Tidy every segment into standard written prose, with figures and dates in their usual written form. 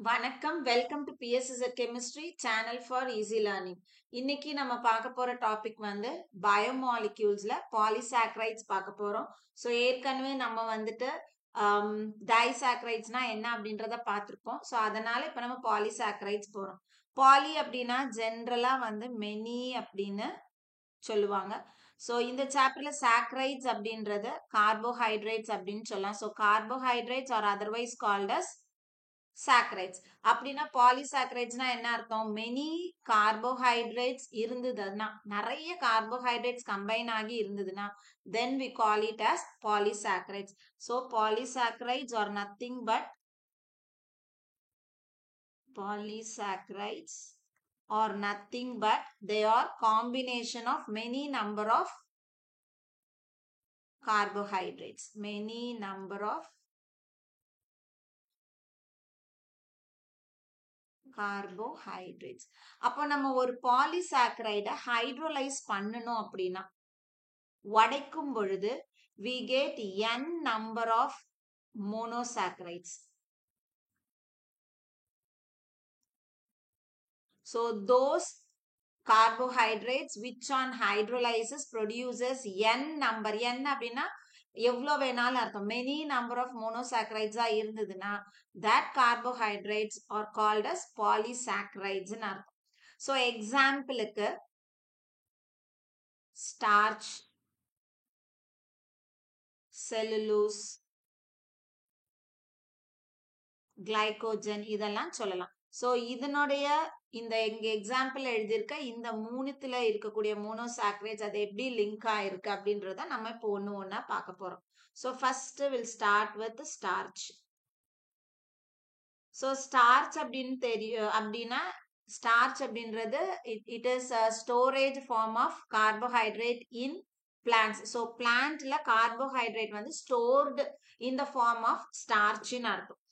வணக்கம். Welcome to PSZ chemistry channel for easy learning. இன்னைக்கு நம்ம பார்க்க போற டாபிக் வந்து பயோமாலிக்யூல்ஸ்ல பாலிசாக்கரைட்ஸ் பார்க்க போறோம். ஸோ ஏற்கனவே நம்ம வந்துட்டு டைசாக்கரைட்ஸ்னா என்ன அப்படின்றத பார்த்துருப்போம். ஸோ அதனால இப்போ நம்ம பாலிசாக்கரைட்ஸ் போறோம். பாலி அப்படின்னா ஜென்ரலா வந்து மெனி அப்படின்னு சொல்லுவாங்க. ஸோ இந்த சாப்டர்ல சாக்கரைட்ஸ் அப்படின்றது கார்போஹைட்ரேட்ஸ் அப்படின்னு சொல்லலாம். So carbohydrates are otherwise called as saccharides. அப்படின்னா பாலிசாக்கரைட்ஸ்னா என்ன அர்த்தம்? மெனி கார்போஹைட்ரேட்ஸ் இருந்ததுன்னா, நிறைய கார்போஹைட்ரேட்ஸ் கம்பைன் ஆகி இருந்ததுன்னா, then we call it as polysaccharides. So polysaccharides are nothing but polysaccharides are nothing but they are combination of many number of carbohydrates, many number of carbohydrates. அப்போ நம்ம ஒரு பாலிசாக்கரைட hydrolyse பண்ணணும் அப்படின்னா உடைக்கும் பொழுது we get n number of monosaccharides. So those carbohydrates which on hydrolysis produces n number, n அப்படின்னா எவ்வளோ வேணாலும் அர்த்தம். மெனி நம்பர் ஆஃப் மோனோசாக்கரைட்ஸா இருந்ததுன்னா that carbohydrates are called as polysaccharides ன்னு அர்த்தம். ஸோ எக்ஸாம்பிளுக்கு ஸ்டார்ச், செல்லுலோஸ், கிளைகோஜன் இதெல்லாம் சொல்லலாம். ஸோ இதனுடைய இந்த இங்க எக்ஸாம்பிள் எழுதியிருக்க இந்த மூணுத்துல இருக்கக்கூடிய மோனோசாக்கரைட்ஸ் அது எப்படி லிங்க் ஆயிருக்கு அப்படின்றத நம்ம இப்போ ஒன்று ஒன்றா பார்க்க போறோம். So first will start with starch. So starch அப்படின்னு தெரியும் அப்படின்னா ஸ்டார்ச் அப்படின்றது it is storage form of carbohydrate in plants. So பிளான்ட்ல கார்போஹைட்ரேட் வந்து stored in the form of ஸ்டார்ச்னு அர்த்தம்.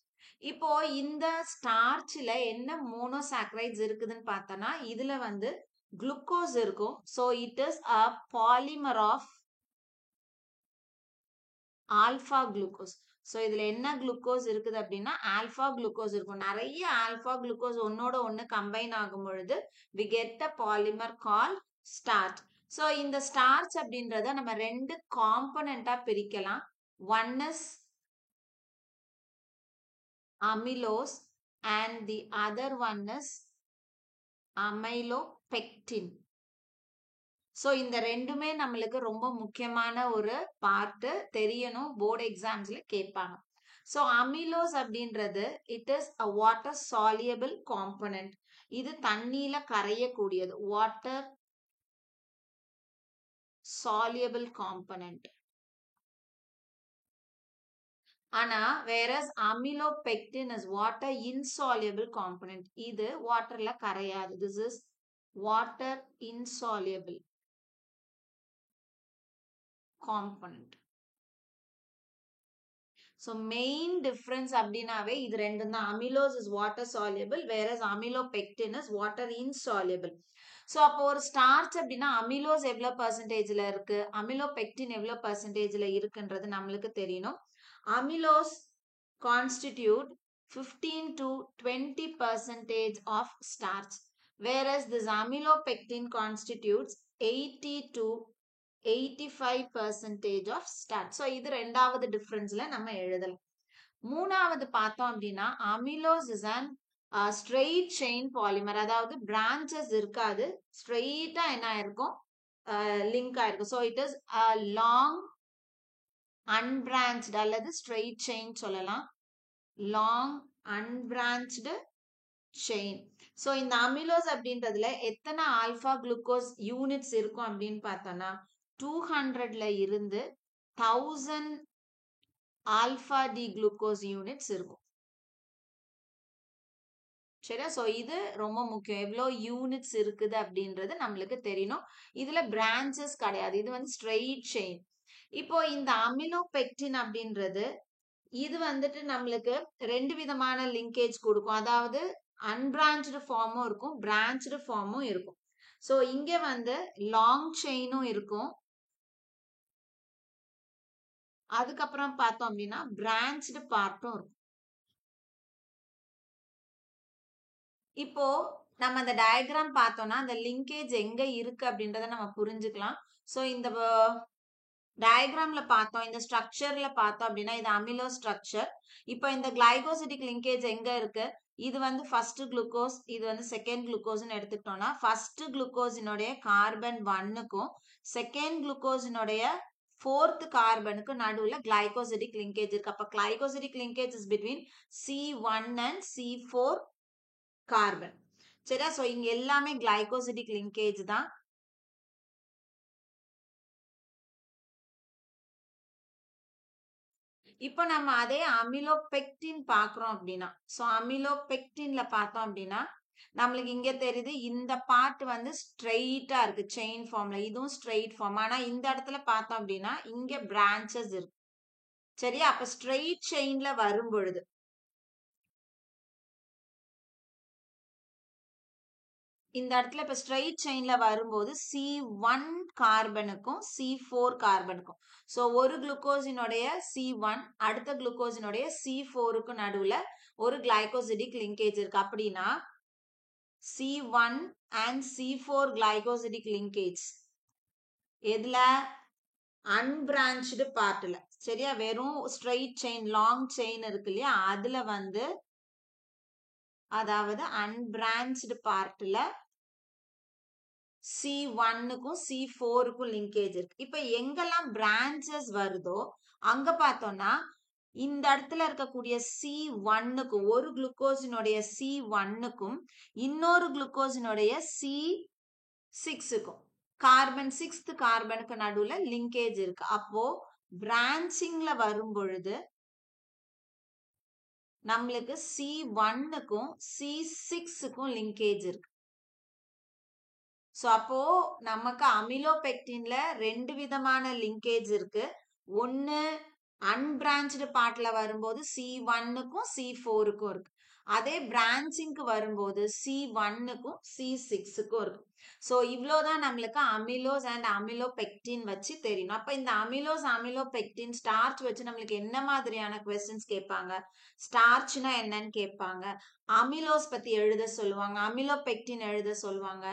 இப்போ இந்த ஸ்டார்ச்ல என்ன மோனோசாக்கரைட்ஸ் இருக்குதுன்னு பார்த்தோம்னா இதுல வந்து குளுக்கோஸ் இருக்கும். So it is a polymer of alpha glucose. So இதுல என்ன குளுக்கோஸ் இருக்குது அப்படின்னா ஆல்பா குளுக்கோஸ் இருக்கும். நிறைய ஆல்பா குளுக்கோஸ் ஒன்னோட ஒன்னு கம்பைன் ஆகும் பொழுது we get a polymer call starch. So இந்த ஸ்டார்ச் அப்படின்றத நம்ம ரெண்டு காம்பனண்டா பிரிக்கலாம். One is amylose and the other one is amylopectin. So இந்த ரெண்டுமே நம்மளுக்கு ரொம்ப முக்கியமான ஒரு பார்ட், தெரியணும், போர்டு எக்ஸாம்ஸ்ல கேட்பாங்க. ஸோ அமிலோஸ் அப்படின்றது it is a water சாலியபிள் component. இது தண்ணியில கரையக்கூடியது, வாட்டர் சாலியபிள் காம்பனன்ட். ஆனா whereas amylopectin is water insoluble component. இது வாட்டர்ல கரையாது. This is water insoluble component. So main difference அப்படினாவே இது ரெண்டும் தான். amylose is water soluble whereas amylopectin is water insoluble. So அப்போ ஒரு ஸ்டார்ச் அப்படின்னா அமிலோஸ் எவ்வளோ பர்சன்டேஜ்ல இருக்கு, அமிலோபெக்டின் எவ்வளோ பர்சன்டேஜ்ல இருக்குன்றது நம்மளுக்கு தெரியணும். Amylose constitute 15 to 20% of starch, whereas this amylopectin constitutes 80 to 85% of starch. So இது ரெண்டாவது டிஃபரன்ஸ்ல நம்ம எழுதலாம். மூணாவது பார்த்தோம் அப்படின்னா amylose is an straight chain polymer. அதாவது branches இருக்காது, ஸ்ட்ரெயிட்டா என்ன இருக்கும், லிங்க் ஆயிருக்கும். So it is long unbranched அல்லது straight chain சொல்லலாம். long unbranched chain. ஸோ இந்த அமிலோஸ் அப்படின்றதுல எத்தனை ஆல்பா குளுக்கோஸ் யூனிட்ஸ் இருக்கும் அப்படின்னு பார்த்தோம்னா 200ல இருந்து 1000 ஆல்பா டி குளுக்கோஸ் யூனிட்ஸ் இருக்கும். சரியா? ஸோ இது ரொம்ப முக்கியம், எவ்வளோ யூனிட்ஸ் இருக்குது அப்படின்றது நம்மளுக்கு தெரியணும். இதுல பிரான்ச்சஸ் கிடையாது, இது வந்து ஸ்ட்ரெயிட் செயின். இப்போ இந்த அமிலோபெக்டின் அப்படின்றது இது வந்துட்டு நம்மளுக்கு ரெண்டு விதமான லிங்கேஜ் கொடுக்கும். அதாவது அன்பிரான்ச்டு ஃபார்மும் இருக்கும், பிரான்ச்டு ஃபார்மும் இருக்கும். ஸோ இங்க வந்து லாங் செயினும் இருக்கும், அதுக்கப்புறம் பார்த்தோம் அப்படின்னா பிரான்ச்டு பார்ட்டும் இருக்கும். இப்போ நம்ம அந்த டயக்ராம் பார்த்தோம்னா அந்த லிங்கேஜ் எங்க இருக்கு அப்படின்றத நம்ம புரிஞ்சுக்கலாம். ஸோ இந்த டயக்ராம்ல பார்த்தோம், இந்த ஸ்ட்ரக்சர்ல பார்த்தோம் அப்படின்னா இது அமிலோ ஸ்ட்ரக்சர். இப்போ இந்த கிளைகோசிடிக் லிங்கேஜ் எங்க இருக்கு? இது வந்து ஃபர்ஸ்ட் குளுக்கோஸ், இது வந்து செகண்ட் குளுக்கோஸ்னு எடுத்துக்கிட்டோம்னா ஃபர்ஸ்ட் குளுக்கோஸினுடைய கார்பன் 1க்கும் செகண்ட் குளுக்கோஸினுடைய ஃபோர்த் கார்பனுக்கு நடுவுல கிளைகோசிடிக் லிங்கேஜ் இருக்கு. அப்ப glycosidic linkage is between C1 and C4 carbon. சரியா? சோ இங்க எல்லாமே கிளைகோசிடிக் லிங்கேஜ் தான். இப்போ நம்ம அதே அமிலோபெக்டின் பாக்குறோம் அப்படின்னா, சோ அமிலோபெக்டின்ல பார்த்தோம் அப்படின்னா நம்மளுக்கு இங்க தெரியுது இந்த பார்ட் வந்து ஸ்ட்ரெயிட்டா இருக்கு செயின் ஃபார்ம்ல, இதுவும் ஸ்ட்ரெயிட் ஃபார்ம். ஆனா இந்த இடத்துல பார்த்தோம் அப்படின்னா இங்க பிரான்ச்சஸ் இருக்கு. சரியா? அப்ப ஸ்ட்ரெயிட் செயின்ல வரும் பொழுது இந்த இடத்துல இப்ப ஸ்ட்ரெயிட் செயின்ல வரும்போது C1 கார்பனுக்கும் C4 கார்பனுக்கும், சோ ஒரு குளுக்கோஸினுடைய C1 அடுத்த குளுக்கோஸினுடைய C4க்கு நடுவுல ஒரு கிளைகோசிடிக் லிங்கேஜ் இருக்கு. அப்படின்னா C1 and C4 glycosidic linkage எதுல? அன்பிரான்ச்டு பார்ட்ல. சரியா? வெறும் ஸ்ட்ரெயிட் செயின் லாங் செயின் இருக்கு இல்லையா, அதுல வந்து அதாவது அன்பிரான்ச்டு பார்ட்ல C1க்கும் C4க்கும் லிங்கேஜ் இருக்கு. இப்ப எங்கெல்லாம் பிரான்ச்சஸ் வருதோ அங்க பார்த்தோம்னா இந்த இடத்துல இருக்கக்கூடிய C1க்கும் ஒரு குளுக்கோஸினுடைய C1க்கும் இன்னொரு குளுக்கோஸினுடைய C6க்கும் கார்பன் 6th கார்பனுக்கு நடுவுல லிங்கேஜ் இருக்கு. அப்போ பிரான்ச்சிங்ல வரும் பொழுது நம்மளுக்கு C1க்கும் C6க்கும் லிங்கேஜ் இருக்கு. சோ அப்போ நமக்கு அமிலோபெக்டின்ல ரெண்டு விதமான லிங்கேஜ் இருக்கு. ஒன்னு அன்பிரான்ச்டு பார்ட்ல வரும்போது C1க்கும் C4க்கும் இருக்கு. அதே பிரான்ச்சிங்க்கு வரும்போது C1க்கும் C6க்கும் இருக்கு. சோ இவ்வளவுதான் நம்மளுக்கு அமிலோஸ் அண்ட் அமிலோபெக்டின் வச்சு தெரியணும். அப்ப இந்த அமிலோஸ் அமிலோபெக்டின் ஸ்டார்ச் வச்சு நம்மளுக்கு என்ன மாதிரியான கொஸ்டின்ஸ் கேட்பாங்க? ஸ்டார்ச்னா என்னன்னு கேட்பாங்க, அமிலோஸ் பத்தி எழுத சொல்லுவாங்க, அமிலோபெக்டின் எழுத சொல்லுவாங்க,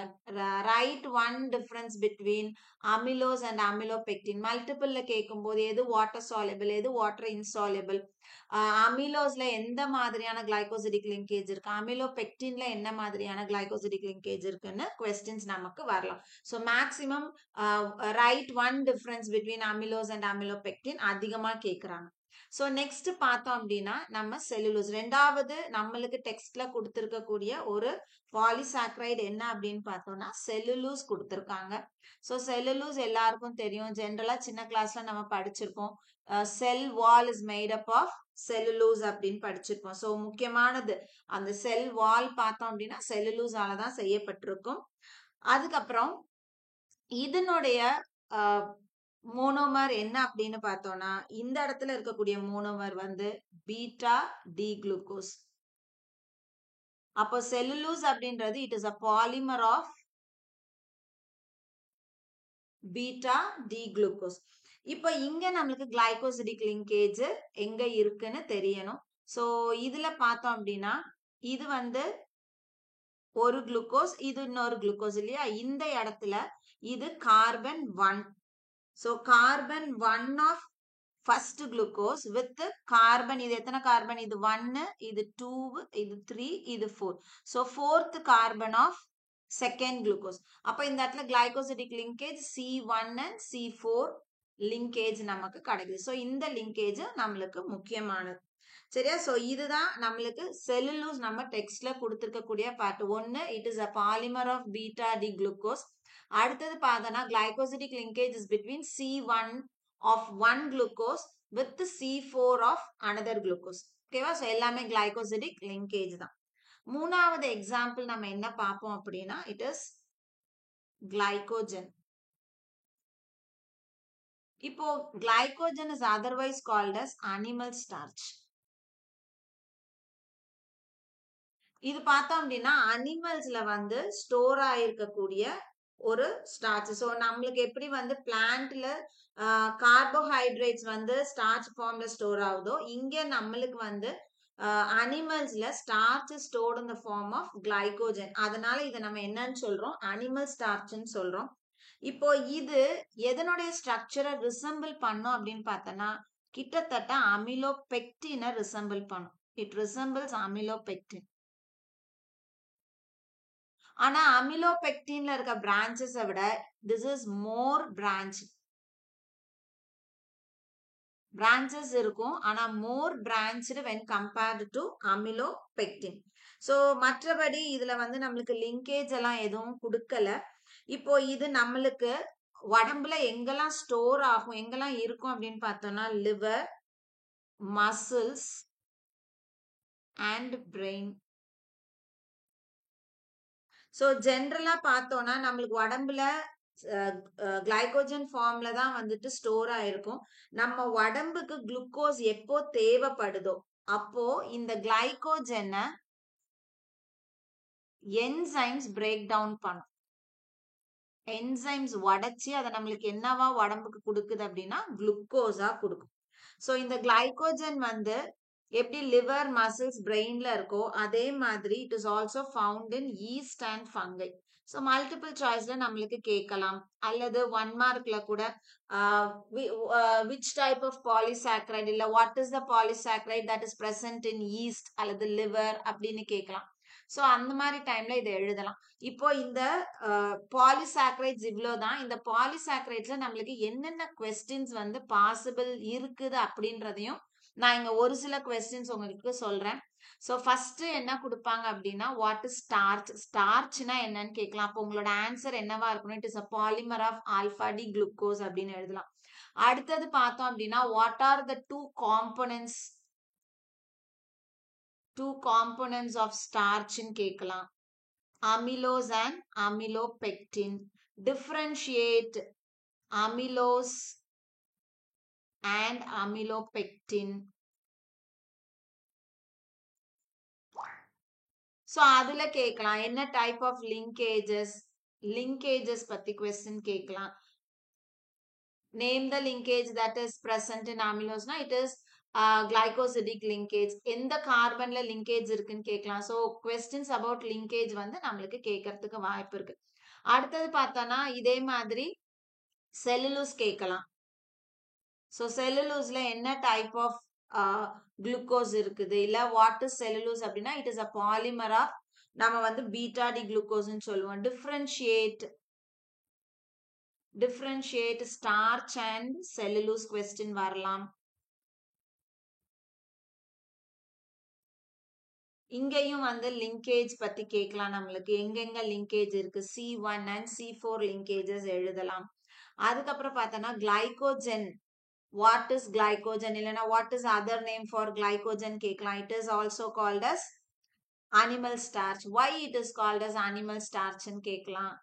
right one difference between amylose and amylopectin. மல்டிபிள்ல கேட்கும் போது எது வாட்டர் சாலிபிள் எது வாட்டர் இன்சாலிபிள், அமிலோஸ்ல எந்த மாதிரியான கிளைகோசிடிக் லிங்கேஜ் இருக்கு, அமிலோபெக்டின்ல என்ன மாதிரியான கிளைகோசிடிக் லிங்கேஜ் இருக்குன்னு கொஸ்டின்ஸ் நமக்கு வரலாம். So maximum right one difference between amylose and amylopectin அதிகமா கேட்கறாங்க. ஸோ நெக்ஸ்ட் பார்த்தோம் அப்படின்னா நம்ம செல்லுலோஸ், ரெண்டாவது நம்மளுக்கு டெக்ஸ்ட்ல கொடுத்திருக்கக்கூடிய ஒரு பாலிசாக்கரைடு என்ன அப்படின்னு பார்த்தோம்னா செல்லுலோஸ் கொடுத்திருக்காங்க. ஸோ செல்லுலோஸ் எல்லாருக்கும் தெரியும், ஜென்ரலா சின்ன கிளாஸ்ல நம்ம படிச்சிருப்போம். Cell wall is made up of cellulose அப்படின்னு படிச்சிருப்போம். ஸோ முக்கியமானது அந்த செல் வால் பார்த்தோம் அப்படின்னா செல்லுலோஸால தான் செய்யப்பட்டிருக்கும். அதுக்கப்புறம் இதனுடைய மோனோமர் என்ன அப்படின்னு பார்த்தோம்னா இந்த இடத்துல இருக்கக்கூடிய மோனோமர் வந்து பீட்டா டி குளுக்கோஸ். அப்போ செல்லுலோஸ் அப்படின்றது it is a polymer of beta D glucose. இப்போ இங்க நம்மளுக்கு கிளைகோசிடிக் லிங்கேஜ் எங்க இருக்குன்னு தெரியணும். சோ இதுல பார்த்தோம் அப்படின்னா இது வந்து ஒரு குளுக்கோஸ், இது இன்னொரு குளுக்கோஸ் இல்லையா, இந்த இடத்துல இது carbon 1. So carbon 1 of first glucose with carbon, இது எத்தனை கார்பன்? இது 1, இது 2, இது 3, இது 4. So fourth carbon of second glucose. அப்ப இந்த இடத்துல glycosidic linkage C1 and C4 linkage நமக்கு கிடைக்குது. சோ இந்த லிங்கேஜ் நம்மளுக்கு முக்கியமானது. சரியா? சோ இதுதான் நம்மளுக்கு செல்லுலோஸ் நம்ம டெக்ஸ்ட்ல கொடுத்திருக்கக்கூடிய பார்ட். ஒன்னு it is a polymer of beta D glucose. அடுத்தது பார்த்தோம்னா glycosidic linkage is between C1 of one glucose with C4 of another glucose. ஓகேவா? சோ எல்லாமே கிளைகோசிடிக் லிங்கேஜ் தான். மூணாவது எக்ஸாம்பிள் நம்ம என்ன பார்ப்போம் அப்படின்னா இட் இஸ் glycogen. இப்போ glycogen is otherwise called as animal starch. இது பார்த்தோம் அப்படின்னா அனிமல்ஸ்ல வந்து ஸ்டோர் ஆயிருக்கக்கூடிய ஒரு ஸ்டார்ச். ஸோ நம்மளுக்கு எப்படி வந்து பிளான்ட்ல கார்போஹைட்ரேட்ஸ் வந்து ஸ்டார்ச் ஃபார்ம்ல ஸ்டோர் ஆகுதோ இங்க நம்மளுக்கு வந்து அனிமல்ஸ்ல starch stored in the form of glycogen. அதனால இதை நம்ம என்னன்னு சொல்றோம்? அனிமல் ஸ்டார்ச்னு சொல்றோம். இப்போ இது எதனுடைய ஸ்ட்ரக்சரை ரிசம்பிள் பண்ணும் அப்படின்னு பார்த்தோம்னா கிட்டத்தட்ட அமிலோபெக்டினை ரிசம்பிள் பண்ணும். It resembles amylopectin. ஆனா அமிலோபெக்டின்ல இருக்க பிரான்ச்சஸை விட திஸ் இஸ் மோர் branches இருக்கும். ஆனா மோர் branched when compared to amylopectin. So மற்றபடி இதுல வந்து நம்மளுக்கு லிங்கேஜ் எல்லாம் எதுவும் கொடுக்கல. இப்போ இது நம்மளுக்கு உடம்புல எங்கெல்லாம் ஸ்டோர் ஆகும், எங்கெல்லாம் இருக்கும் அப்படின்னு பார்த்தோம்னா liver, muscles and brain. So ஜென்ரலா பார்த்தோம்னா நம்மளுக்கு உடம்புல கிளைகோஜன் ஃபார்ம்ல தான் வந்துட்டு ஸ்டோர் ஆயிருக்கும். நம்ம உடம்புக்கு குளுக்கோஸ் எப்போ தேவைப்படுதோ அப்போ இந்த கிளைகோஜனை என்சைம்ஸ் பிரேக் டவுன் பண்ணும். என்சைம்ஸ் உடைச்சி அதை நம்மளுக்கு என்னவா உடம்புக்கு கொடுக்குது அப்படின்னா குளுக்கோஸா கொடுக்கும். ஸோ இந்த கிளைகோஜன் வந்து எப்படி லிவர், மசில்ஸ், பிரெயின்ல இருக்கோ அதே மாதிரி it is also found in yeast and fungi. So multiple சாய்ஸ்ல நம்மளுக்கு கேட்கலாம், அல்லது 1 மார்க்ல கூட விச் டைப் ஆஃப் பாலிசாக்ரைட் இல்ல what is the polysaccharide that is present in yeast அல்லது லிவர் அப்படின்னு கேட்கலாம். ஸோ அந்த மாதிரி டைம்ல இதை எழுதலாம். இப்போ இந்த பாலிசாக்ரைட்ஸ் இவ்வளோதான். இந்த பாலிசாக்ரைட்ஸ்ல நம்மளுக்கு என்னென்ன கொஸ்டின்ஸ் வந்து பாசிபிள் இருக்குது அப்படின்றதையும் நான் இங்க ஒரு சில கொஸ்டின்ஸ் உங்களுக்கு சொல்றேன். ஸோ ஃபர்ஸ்ட் என்ன கொடுப்பாங்க அப்படின்னா வாட் இஸ் ஸ்டார்ச். ஸ்டார்ச்னா என்னன்னு கேட்கலாம். அப்போ உங்களோட ஆன்சர் என்னவா இருக்கணும்? It is a polymer of alpha D glucose அப்படின்னு எழுதலாம். அடுத்தது பார்த்தோம் அப்படின்னா what are the two components of ஸ்டார்ச்னு கேட்கலாம். amylose and amylopectin. Differentiate amylose and amylopectin. So அதுல கேட்கலாம் என்ன டைப் ஆஃப் லிங்கேஜஸ் பத்தி கொஸ்டின் கேட்கலாம். Name the linkage that is present in amylose. It is glycosidic linkage. எந்த கார்பன்ல லிங்கேஜ் இருக்குன்னு கேட்கலாம். ஸோ கொஸ்டின்ஸ் அபவுட் லிங்கேஜ் வந்து நம்மளுக்கு கேட்கறதுக்கு வாய்ப்பு இருக்கு. அடுத்தது பார்த்தோம்னா இதே மாதிரி செல்லுலூஸ் கேட்கலாம். ஸோ செல்லுலூஸ்ல என்ன டைப் ஆஃப் குளுக்கோஸ் இருக்குது, இல்ல வாட் இஸ் செல்லுலூஸ் அப்படின்னா it is a polymer of நம்ம வந்து பீட்டா டி குளுக்கோஸ்ன்னு சொல்லுவோம். Differentiate starch and cellulose question வரலாம். இங்கேயும் வந்து லிங்கேஜ் பத்தி கேட்கலாம். நம்மளுக்கு எங்கெங்க லிங்கேஜ் இருக்கு, C1 and C4 லிங்கேஜஸ் எழுதலாம். அதுக்கப்புறம் பார்த்தோம்னா கிளைகோஜன், வாட் இஸ் கிளைகோஜன் இல்லைன்னா what is other name for glycogen கேட்கலாம். It is also called as animal starch. Why it is called as animal ஸ்டார்ச்னு கேட்கலாம்.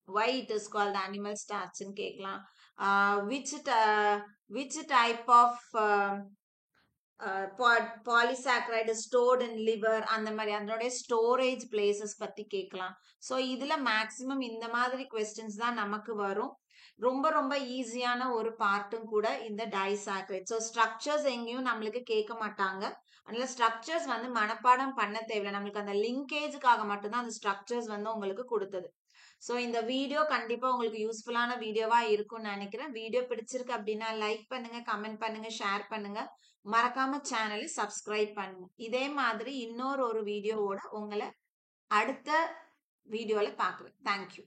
why it is called animal starch ன்னு கேட்கலாம். which type of polysaccharide is stored in liver, அந்த மாதிரி அதனுடைய storage places பத்தி கேட்கலாம். ஸோ இதுல மேக்சிமம் இந்த மாதிரி கொஸ்டின்ஸ் தான் நமக்கு வரும். ரொம்ப ரொம்ப ஈஸியான ஒரு பார்ட்டும் கூட இந்த டைசாக்ரைட். ஸோ ஸ்ட்ரக்சர்ஸ் எங்கேயும் நம்மளுக்கு கேட்க மாட்டாங்க. அதனால ஸ்ட்ரக்சர்ஸ் வந்து மனப்பாடம் பண்ண தேவையில்லை. நம்மளுக்கு அந்த லிங்கேஜுக்காக மட்டும்தான் அந்த ஸ்ட்ரக்சர்ஸ் வந்து உங்களுக்கு கொடுத்தது. ஸோ இந்த வீடியோ கண்டிப்பா உங்களுக்கு யூஸ்ஃபுல்லான வீடியோவா இருக்கும்னு நினைக்கிறேன். வீடியோ பிடிச்சிருக்கு அப்படின்னா லைக் பண்ணுங்க, கமெண்ட் பண்ணுங்க, ஷேர் பண்ணுங்க, மறக்காம சேனலை சப்ஸ்கிரைப் பண்ணுங்க. இதே மாதிரி இன்னொரு வீடியோவோட உங்களை அடுத்த வீடியோல பார்க்குறேன். தேங்க்யூ.